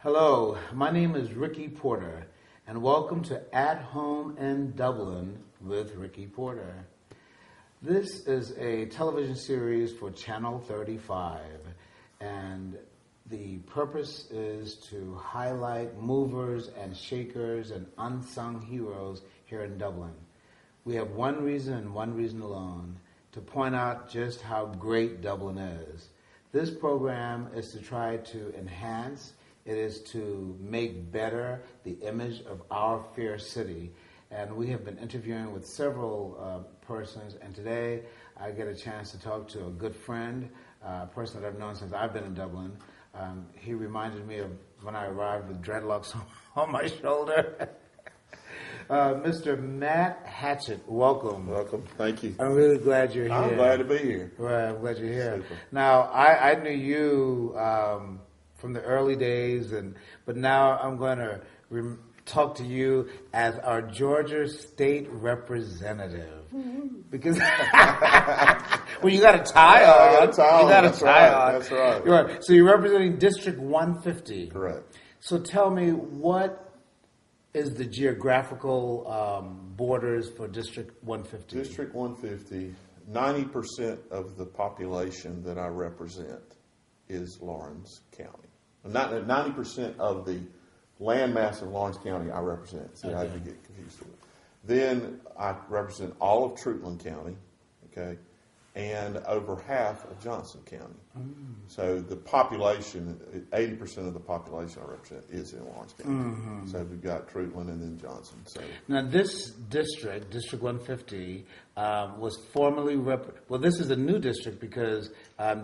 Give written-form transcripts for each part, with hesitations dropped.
Hello, my name is Ricky Porter, and welcome to At Home in Dublin with Ricky Porter. This is a television series for Channel 35, and the purpose is to highlight movers and shakers and unsung heroes here in Dublin. We have one reason and one reason alone, to point out just how great Dublin is. This program is to try to enhance, it is to make better the image of our fair city. And we have been interviewing with several persons, and today I get a chance to talk to a good friend, a person that I've known since I've been in Dublin. He reminded me of when I arrived with dreadlocks on my shoulder. Mr. Matt Hatchett, welcome. Welcome. Thank you. I'm really glad you're here. I'm glad to be here. Right, I'm glad you're here. Super. Now, I knew you from the early days, but now I'm going to talk to you as our Georgia State Representative. Because well, you got a tie on. I got a tie on. You got a That's tie right. on. That's right. You're right. So you're representing District 150. Correct. So tell me, what is the geographical borders for District 150? District 150, 90% of the population that I represent is Lawrence County. 90% of the landmass of Lawrence County I represent. See, I had to get confused with it. Then I represent all of Trutland County, okay, and over half of Johnson County. So the population, 80% of the population I represent is in Lawrence County. So we've got Trutland and then Johnson. So now this district, District 150, was formerly well, this is a new district because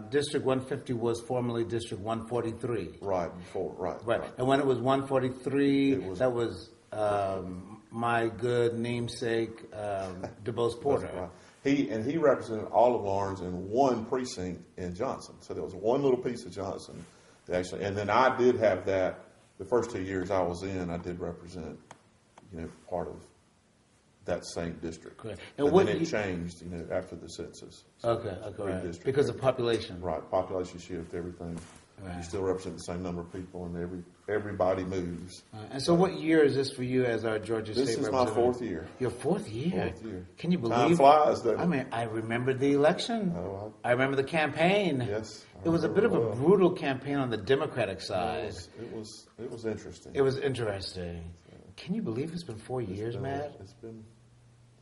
District 150 was formerly District 143. right before, Right. And when it was 143, that was my good namesake, DeBose Porter. Right. He represented all of Lawrence in one precinct in Johnson. So there was one little piece of Johnson that actually, and then I did have that the first 2 years I was in. I did represent, part of that same district. Correct. And what then it changed, after the census. So Okay, right. redistricted. Because of population. Right, population shift, everything. Right. You still represent the same number of people, and everybody moves. And so, what year is this for you as our Georgia State This is Representative? my fourth year. Your fourth year? Fourth year. Can you believe? Time flies, doesn't it? I mean, I remember the election. Oh, I remember the campaign. Yes, I It was a bit of remember a well. brutal campaign on the Democratic side. It was interesting. It was interesting. Can you believe it's been 4 years, Matt? It's been,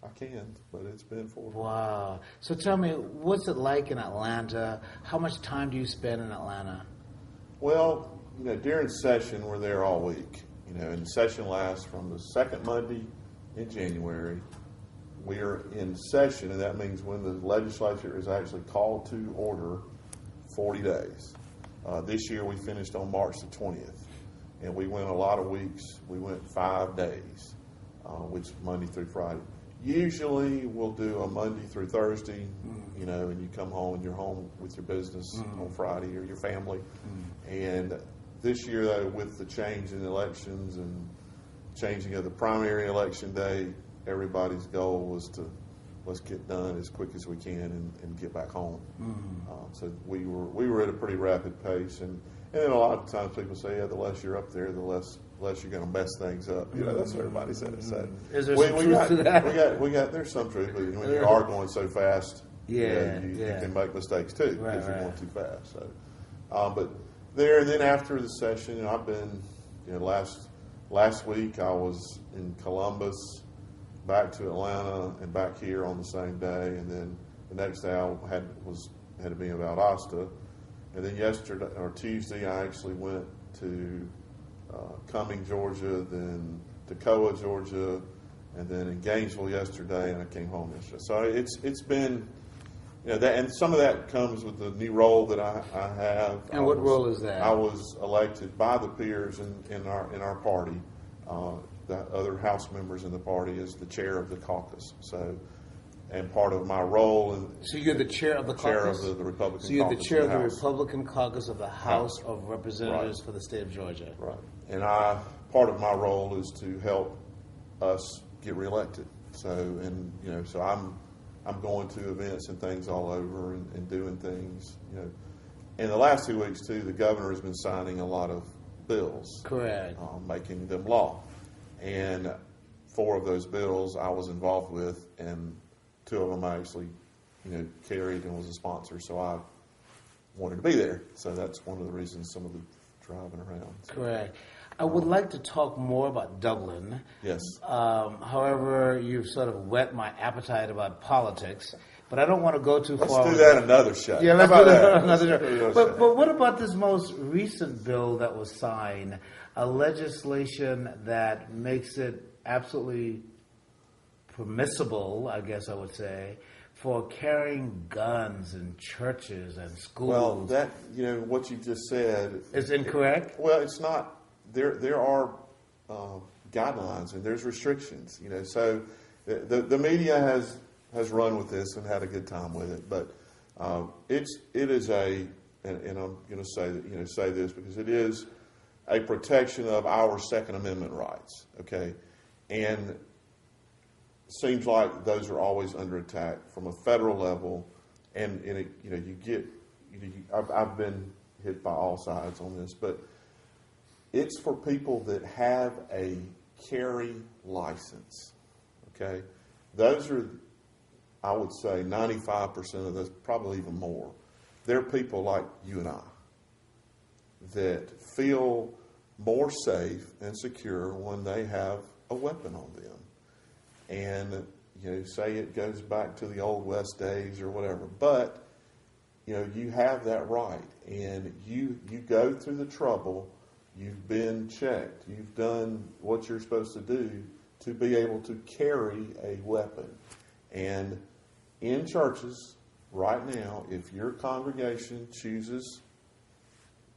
I can't, but it's been 4 years. Wow. So tell me, what's it like in Atlanta? How much time do you spend in Atlanta? Well, during session, we're there all week. And session lasts from the second Monday in January. We are in session, and that means when the legislature is actually called to order 40 days. This year we finished on March the 20th, and we went a lot of weeks. We went 5 days, which is Monday through Friday. Usually we'll do a Monday through Thursday, and you come home and you're home with your business on Friday or your family. And this year, though, with the change in elections and changing of the primary election day, everybody's goal was to let's get done as quick as we can and get back home. So we were at a pretty rapid pace, and then a lot of times people say, the less you're up there, the less you're going to mess things up. That's what everybody says. So Is there some truth to that? We got there's some truth, but when you are going so fast, you can make mistakes too because you're going too fast. So, but there, and then after the session, I've been, last week I was in Columbus, back to Atlanta, and back here on the same day, and then the next day I had to be in Valdosta, and then yesterday or Tuesday I actually went to Cumming, Georgia, then Toccoa, Georgia, and then in Gainesville yesterday, and I came home yesterday. So it's been. That, and some of that comes with the new role that I have. And what role is that? I was elected by the peers in our party. The other House members in the party as the chair of the caucus. So, and part of my role. So you're the chair of the caucus? Chair of the Republican caucus. So you're the chair of the House. Republican caucus of the House of Representatives for the state of Georgia. Right. And part of my role is to help us get reelected. So, so I'm going to events and things all over and doing things, In the last 2 weeks, too, the governor has been signing a lot of bills. Correct. Making them law. And 4 of those bills I was involved with, and 2 of them I actually, carried and was a sponsor. So I wanted to be there. So that's one of the reasons some of the driving around. So. Correct. I would like to talk more about Dublin. Yes. However, you've sort of whet my appetite about politics, but I don't want to go too far. Let's do that another show. Yeah, let's do that another show. But what about this most recent bill that was signed, a legislation that makes it absolutely permissible, I guess I would say, for carrying guns in churches and schools? Well, that, what you just said is incorrect. Well, it's not. There are guidelines and there's restrictions. So the media has run with this and had a good time with it, but it is and I'm going to say this because it is a protection of our Second Amendment rights. Okay, and it seems like those are always under attack from a federal level, and I've been hit by all sides on this, but it's for people that have a carry license. Okay, those are, I would say, 95% of those, probably even more. They're people like you and I that feel more safe and secure when they have a weapon on them. And, say it goes back to the Old West days or whatever, but, you have that right. And you go through the trouble, you've been checked, you've done what you're supposed to do to be able to carry a weapon. And in churches, right now, if your congregation chooses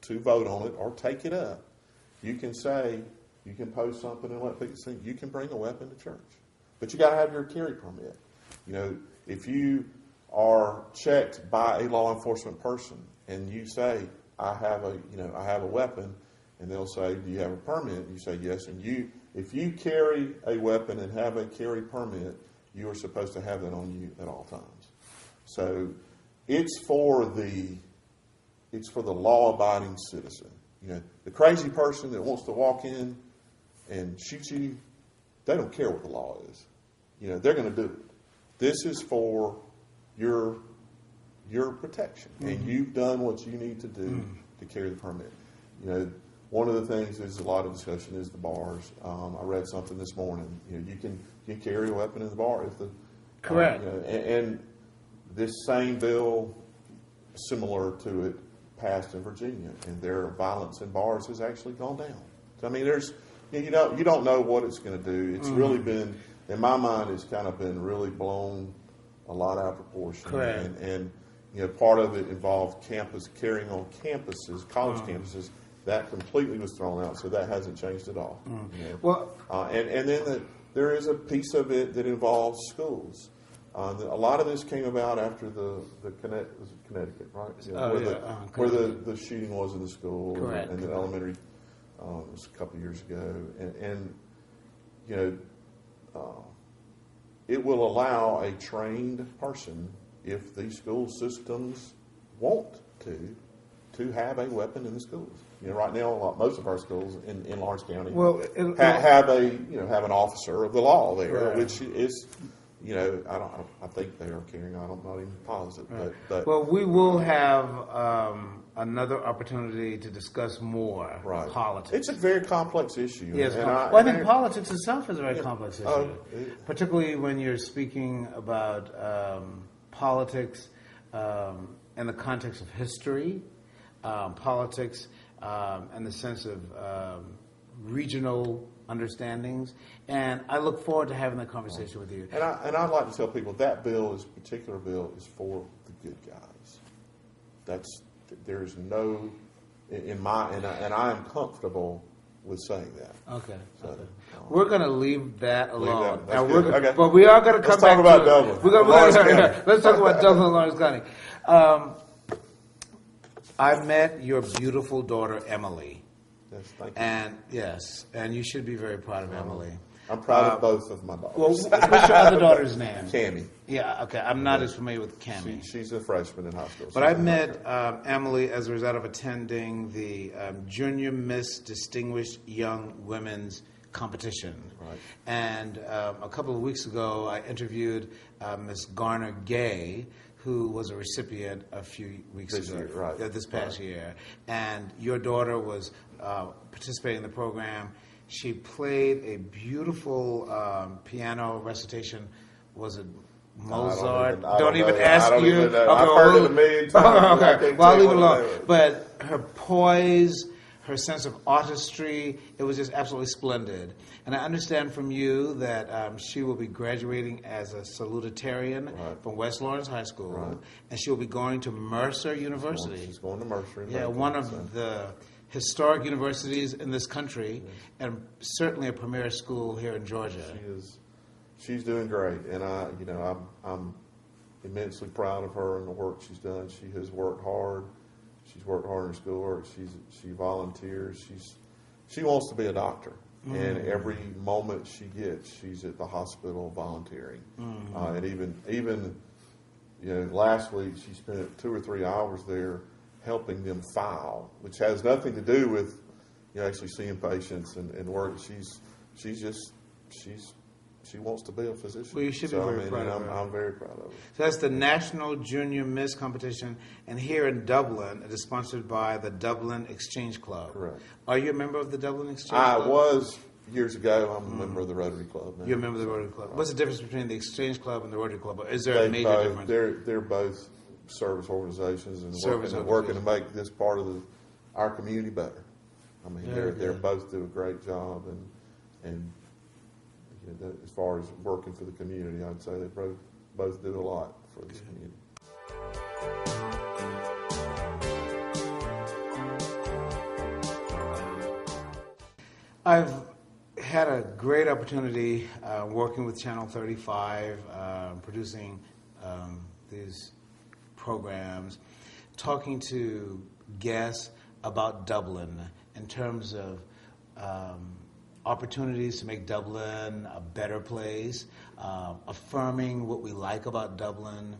to vote on it or take it up, you can post something and let people see you can bring a weapon to church. But you got to have your carry permit. If you are checked by a law enforcement person and you say, I have a weapon, and they'll say, do you have a permit? And you say yes. And if you carry a weapon and have a carry permit, you are supposed to have that on you at all times. So it's for the law-abiding citizen. The crazy person that wants to walk in and shoot you, they don't care what the law is. They're going to do it. This is for your protection, and you've done what you need to do to carry the permit. One of the things there's a lot of discussion is the bars. I read something this morning. You can carry a weapon in the bar if the correct. And this same bill, similar to it, passed in Virginia, and their violence in bars has actually gone down. So, I mean, you don't know what it's going to do. It's really been, in my mind, it's kind of been really blown a lot out of proportion. Correct. And part of it involved carrying on campuses, college campuses. That completely was thrown out, so that hasn't changed at all. Well, and then there is a piece of it that involves schools. A lot of this came about after the Connecticut, right? Where the shooting was in the school. Correct. And the elementary, it was a couple of years ago. And it will allow a trained person, if the school systems want to have a weapon in the schools. Right now, most of our schools in Lawrence County have an officer of the law there, right. which is, I think they are carrying. I'm not even positive, right. but well, we will have another opportunity to discuss more politics. It's a very complex issue. Yes, I think politics itself is a very complex issue, particularly when you're speaking about politics in the context of history, politics in the sense of regional understandings, and I look forward to having that conversation with you. And I'd like to tell people that particular bill is for the good guys. There's no and I am comfortable with saying that. Okay. So, we're going to leave that alone. Okay. But we are going to come back about to Dublin. Let's talk about Dublin and Lawrence County. I met your beautiful daughter, Emily. Yes, thank you. And you should be very proud of Emily. I'm proud of both of my daughters. Well, what's your other daughter's name? Cammie. Yeah, okay. I'm not as familiar with Cammie. She's a freshman in high school. But I met Emily as a result of attending the Junior Miss Distinguished Young Women's competition. Right. And a couple of weeks ago, I interviewed Miss Garner Gay, who was a recipient a few weeks ago, this past year. And your daughter was participating in the program. She played a beautiful piano recitation. Was it Mozart? Don't even ask you. Even know. Okay, I've heard it a million times. Okay, well, I'll leave it alone. But her poise, her sense of artistry, it was just absolutely splendid. And I understand from you that she will be graduating as a salutatorian from West Lawrence High School, and she will be going to Mercer University. She's going to Mercer. Yeah, one of the historic universities in this country, and certainly a premier school here in Georgia. She's doing great, and I'm immensely proud of her and the work she's done. She has worked hard. She's worked hard in her schoolwork. She volunteers. She wants to be a doctor, and every moment she gets, she's at the hospital volunteering. And even last week she spent 2 or 3 hours there helping them file, which has nothing to do with actually seeing patients and work. She wants to be a physician. Well, you should be very proud of her. I'm very proud of her. So that's the National Junior Miss Competition, and here in Dublin, it is sponsored by the Dublin Exchange Club. Correct. Are you a member of the Dublin Exchange Club? I was years ago. I'm a member of the Rotary Club now. You're a member of the Rotary Club. What's the difference between the Exchange Club and the Rotary Club? Is there a major difference? They're both service organizations and working to make this part of our community better. I mean, they're both do a great job, and as far as working for the community, I'd say they both do a lot for this community. I've had a great opportunity working with Channel 35, producing these programs, talking to guests about Dublin in terms of opportunities to make Dublin a better place, affirming what we like about Dublin.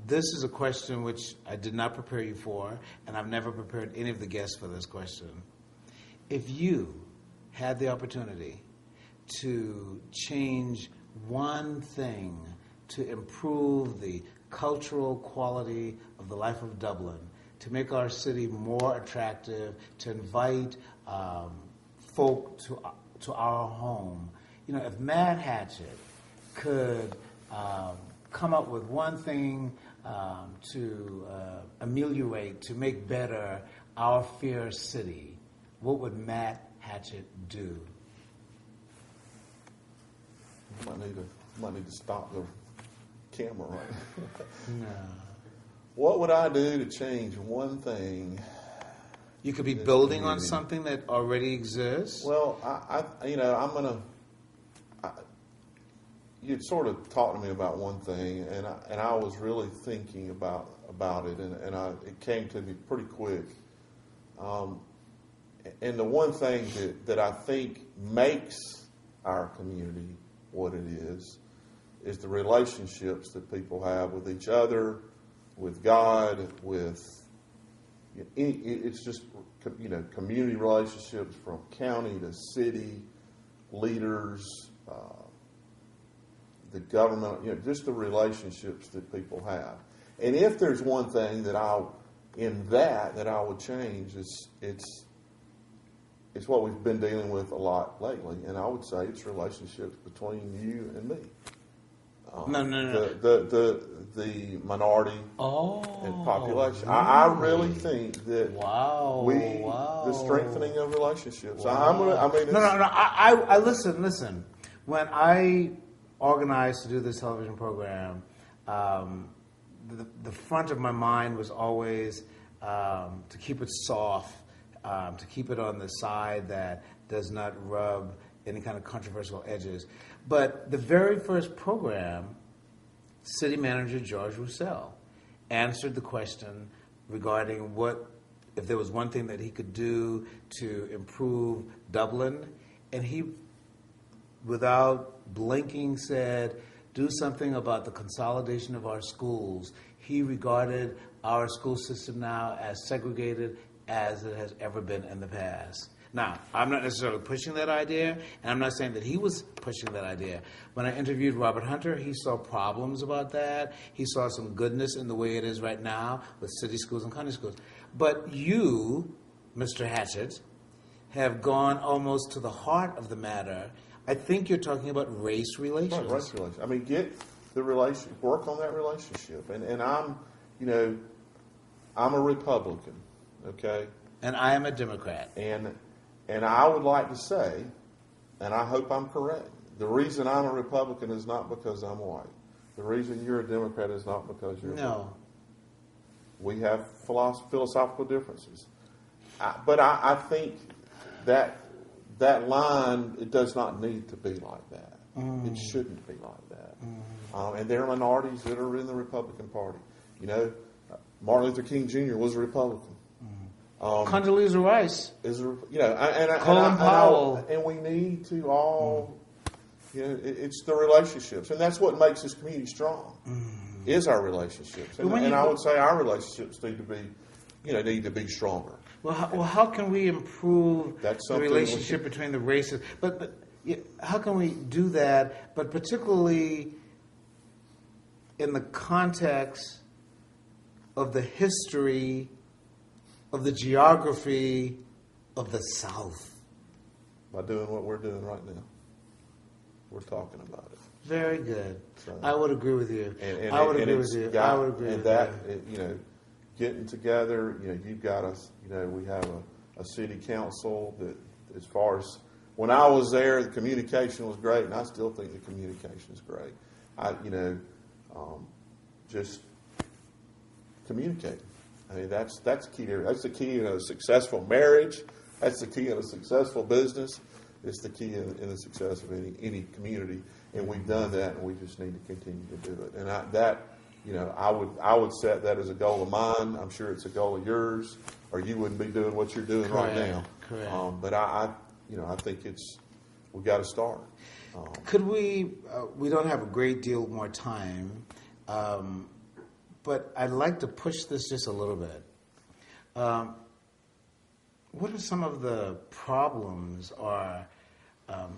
This is a question which I did not prepare you for, and I've never prepared any of the guests for this question. If you had the opportunity to change one thing to improve the cultural quality of the life of Dublin, to make our city more attractive, to invite folk to our home. If Matt Hatchett could come up with one thing to ameliorate, to make better our fair city, what would Matt Hatchett do? Might need to stop the camera right. No. What would I do to change one thing? You could be building on something that already exists. Well, you'd sort of talked to me about one thing, and I was really thinking about it, and it came to me pretty quick. And the one thing that I think makes our community what it is the relationships that people have with each other, with God, it's just, community relationships from county to city, leaders, the government, just the relationships that people have. And if there's one thing that I would change, it's what we've been dealing with a lot lately, and I would say it's relationships between you and me. No. The minority and population. Really? I really think that the strengthening of relationships. Wow. I listen. When I organized to do this television program, the front of my mind was always to keep it soft, to keep it on the side that does not rub any kind of controversial edges. But the very first program, City Manager George Roussel answered the question regarding if there was one thing that he could do to improve Dublin, and he without blinking, said, do something about the consolidation of our schools. He regarded our school system now as segregated as it has ever been in the past. Now, I'm not necessarily pushing that idea, and I'm not saying that he was pushing that idea. When I interviewed Robert Hunter, he saw problems about that. He saw some goodness in the way it is right now with city schools and county schools. But you, Mr. Hatchett, have gone almost to the heart of the matter. I think you're talking about race relations. Right, race relations. I mean, get the relationship, work on that relationship. And I'm, I'm a Republican, okay? And I am a Democrat. And I would like to say, and I hope I'm correct, the reason I'm a Republican is not because I'm white. The reason you're a Democrat is not because you're white. We have philosophical differences. But I think that line, it does not need to be like that. It shouldn't be like that. And there are minorities that are in the Republican Party. Martin Luther King Jr. was a Republican. Condoleezza Rice is, Colin Powell, and we need to all, it's the relationships, and that's what makes this community strong. Is our relationships, and I would say our relationships need to be stronger. Well, how can we improve the relationship between the races? But how can we do that? But particularly in the context of the history of the geography of the South. By doing what we're doing right now. We're talking about it. Very good. So, I would agree with you. I would agree with you. Getting together, you've got us, we have a city council that, as far as, when I was there, the communication was great, and I still think the communication is great. Just communicate. I mean, that's key. That's the key in a successful marriage. That's the key in a successful business. It's the key in the success of any community. And we've done that, and we just need to continue to do it. And I would set that as a goal of mine. I'm sure it's a goal of yours, or you wouldn't be doing what you're doing right now. Correct. But I think we've got to start. Could we don't have a great deal more time. But I'd like to push this just a little bit. What are some of the problems, or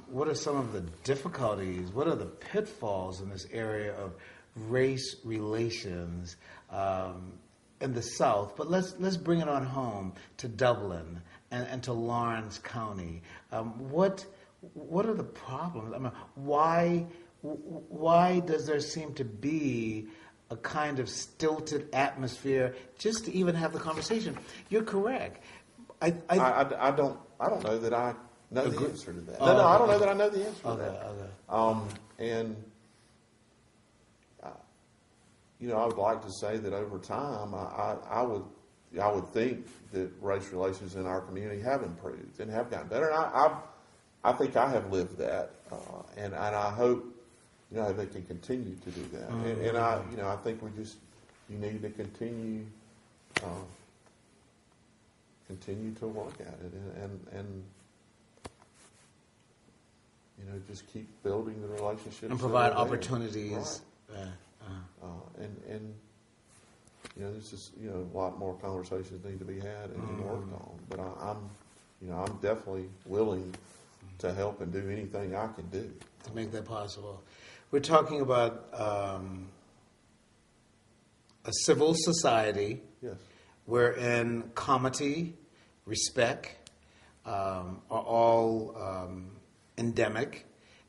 what are some of the difficulties, what are the pitfalls in this area of race relations in the South? But let's bring it on home to Dublin and to Lawrence County. What are the problems? I mean, why does there seem to be a kind of stilted atmosphere just to even have the conversation? You're correct. I don't know that I know the answer to that. I don't know that I know the answer to that. And I would like to say that over time, I would think that race relations in our community have improved and have gotten better. And I think I have lived that, and I hope they can continue to do that. And I think you need to continue to work at it, and just keep building the relationships and provide opportunities. Right. And there's just a lot more conversations need to be had and worked on. But I'm definitely willing to help and do anything I can do to make that possible. We're talking about a civil society. Yes. Wherein comity, respect are all endemic,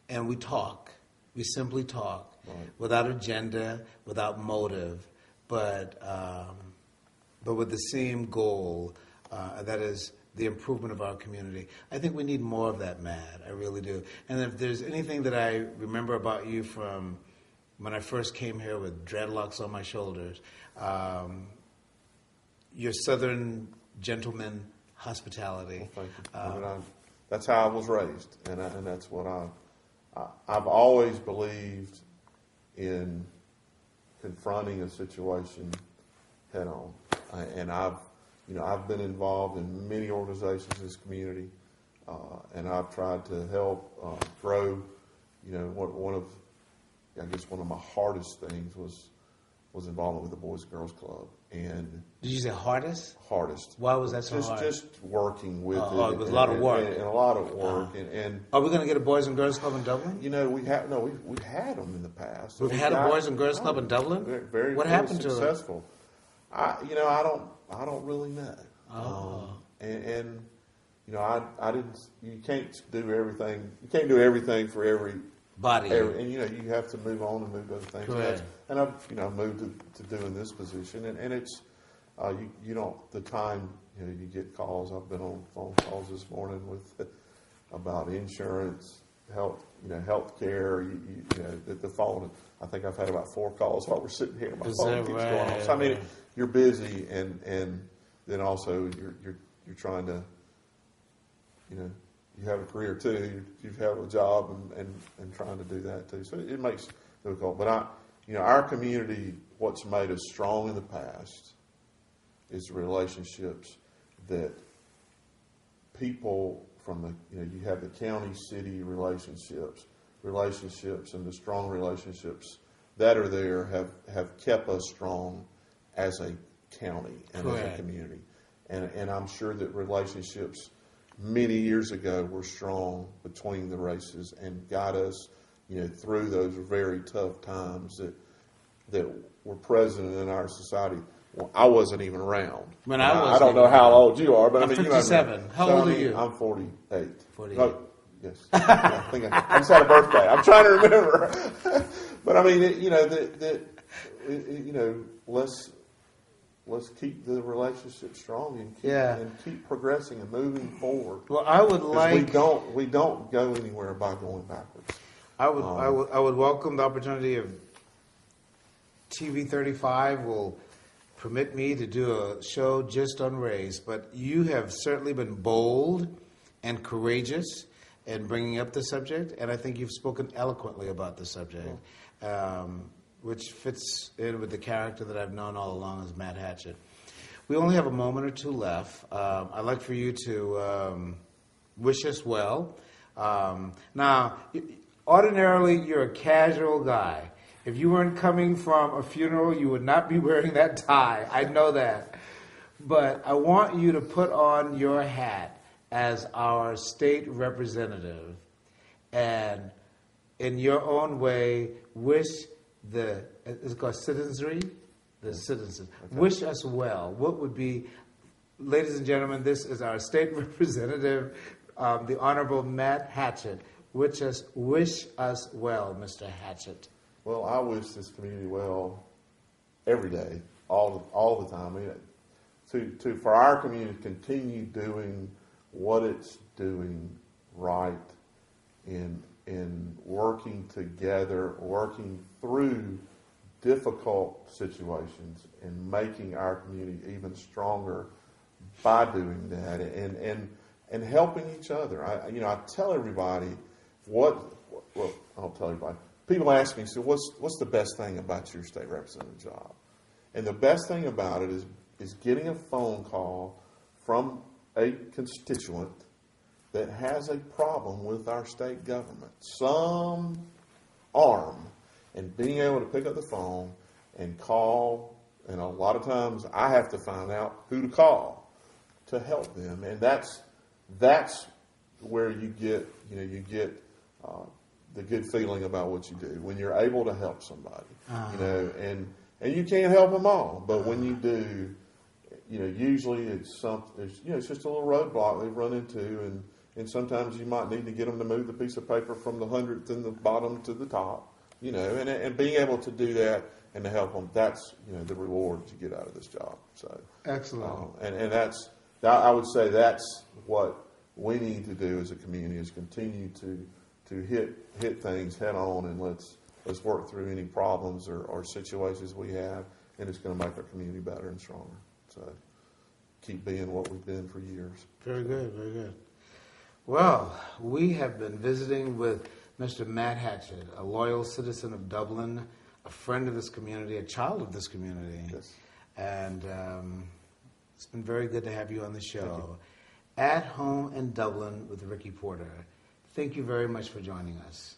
and we talk. We simply talk, right, without agenda, without motive, but with the same goal, that is the improvement of our community. I think we need more of that, Matt. I really do. And if there's anything that I remember about you from when I first came here with dreadlocks on my shoulders, your Southern gentleman hospitality. Well, thank you. That's how I was raised, and that's what I've always believed in confronting a situation head on. And I've been involved in many organizations in this community, and I've tried to help grow one of my hardest things was involvement with the Boys and Girls Club. And did you say hardest? Hardest. Why was that so hard? Just working with it. Oh, it was a lot of work. And a lot of work. And are we going to get a Boys and Girls Club in Dublin? We've had them in the past. We've had a Boys and Girls Club in Dublin? Very what happened successful. To it? I don't really know. I didn't. You can't do everything. You can't do everything for every body. And you have to move on and move to other things. Correct. And I've moved to doing this position, and it's you don't the time you get calls. I've been on phone calls this morning with about insurance, health care. The phone. I think I've had about 4 calls while we're sitting here. My phone keeps going off. So I mean, you're busy, and then also you're trying to you have a career too. You have a job and trying to do that too. So it makes it difficult. But our community, what's made us strong in the past is the relationships that people from you have the county, city relationships, and the strong relationships that are there have kept us strong as a county and as a community. And I'm sure that relationships many years ago were strong between the races and got us, through those very tough times that were present in our society. Well, I wasn't even around. I don't know how old you are, but I'm 57. How old are you? I'm 48. 48. No, yes. I think I just had a birthday. I'm trying to remember. But I mean, let's keep the relationship strong and keep progressing and moving forward. Well, I would like we don't go anywhere by going backwards. I would welcome the opportunity of TV 35 will permit me to do a show just on race, but you have certainly been bold and courageous in bringing up the subject, and I think you've spoken eloquently about the subject. Which fits in with the character that I've known all along as Matt Hatchett. We only have a moment or two left. I'd like for you to wish us well. Now, ordinarily, you're a casual guy. If you weren't coming from a funeral, you would not be wearing that tie. I know that. But I want you to put on your hat as our state representative and, in your own way, wish it's called citizenry? The citizens. Okay. Wish us well. What would be, ladies and gentlemen, this is our state representative, the Honorable Matt Hatchett. Wish us well, Mr. Hatchett. Well, I wish this community well every day, all the time. I mean, for our community to continue doing what it's doing right in working together, working through difficult situations and making our community even stronger by doing that and helping each other. I tell everybody I don't tell everybody. People ask me, so what's the best thing about your state representative job? And the best thing about it is getting a phone call from a constituent that has a problem with our state government, some arm, and being able to pick up the phone and call, and a lot of times I have to find out who to call to help them, and that's where you get the good feeling about what you do when you're able to help somebody, and you can't help them all, but when you do, usually it's just a little roadblock they've run into, and sometimes you might need to get them to move the piece of paper from the 100th and the bottom to the top, and being able to do that and to help them, that's, the reward that you get out of this job. So excellent. I would say that's what we need to do as a community, is continue to hit things head on, and let's work through any problems or situations we have, and it's going to make our community better and stronger. So keep being what we've been for years. Very good, very good. Well, we have been visiting with Mr. Matt Hatchett, a loyal citizen of Dublin, a friend of this community, a child of this community. Yes. And it's been very good to have you on the show. At Home in Dublin with Ricky Porter. Thank you very much for joining us.